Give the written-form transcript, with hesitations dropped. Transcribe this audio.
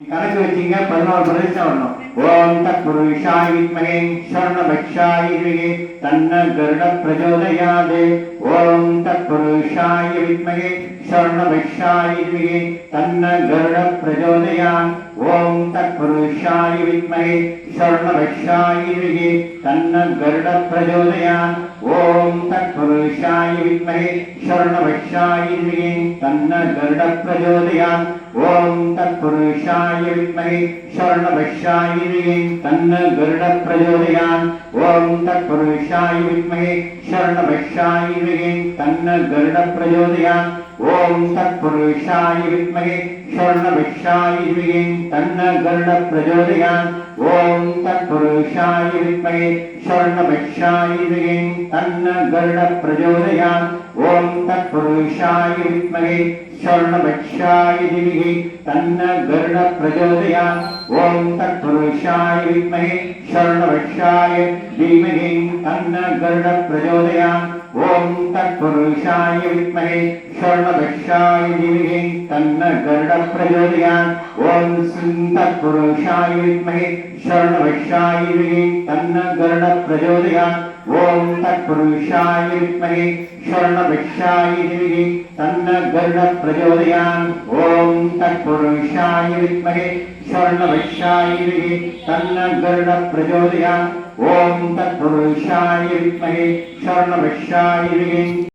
கணக்கு வச்சீங்க 11 பிரதிஷ்டை வரணும். ஓம் தத்புருஷாய வித்மஹே ஷர்ணபக்ஷாய தீமஹி தன்ன கருட பிரச்சோதயாத். ஓம் தத்புருஷாய வித்மஹே ஷர்ணபக்ஷாய தீமஹி தன்ன கருட பிரச்சோதயாத். ஓம் தத்புருஷாய வித்மஹே ஷர்ணபக்ஷாய தீமஹி தன்ன கருட பிரச்சோதயாத். ஓம் தத்புருஷாய வித்மஹே ஷர்ணபக்ஷாய தீமஹி தன்ன கருட பிரச்சோதயாத். ஓம் தத்புருஷாய வித்மஹே ஷர்ணபக்ஷாய தீமஹி தன்ன கருட பிரச்சோதயாத். ஓம் தத்புருஷாய வித்மஹே ஷர்ணபக்ஷாய தீமஹி தன்ன கருட பிரச்சோதயாத். ஓம் தத்புருஷாய வித்மஹே ஷர்ணபக்ஷாய தீமஹி தன்ன கருட பிரச்சோதயாத். ஓம் தத்புருஷாய வித்மஹே ஷர்ணபக்ஷாய தீமஹி தன்ன கருட பிரச்சோதயாத். ஓம் தத்புருஷாய வித்மஹே ஷர்ணபக்ஷாய தீமஹி தன்ன கருட பிரச்சோதயாத். ஓம் தத்புருஷாய வித்மஹே ஷர்ணபக்ஷாய தீமஹி தன்ன கருட பிரச்சோதயாத். ஓம் தத்புருஷாய வித்மஹே ஷர்ணபக்ஷாய தீமஹி தன்ன கருட பிரச்சோதயாத். ஓம் தத்புருஷாய வித்மஹே ஷர்ணபக்ஷாய தீமஹி தன்ன கருட பிரச்சோதயாத். ஓம் தத்புருஷாய வித்மஹே ஷர்ணபக்ஷாய தீமஹி தன்ன கருட பிரச்சோதயாத். ஓம் தத்புருஷாய வித்மஹே ஷர்ணபக்ஷாய தீமஹி தன்ன கருட பிரச்சோதயாத். ஓம் தத்புருஷாய வித்மஹே ஷர்ணபக்ஷாய தீமஹி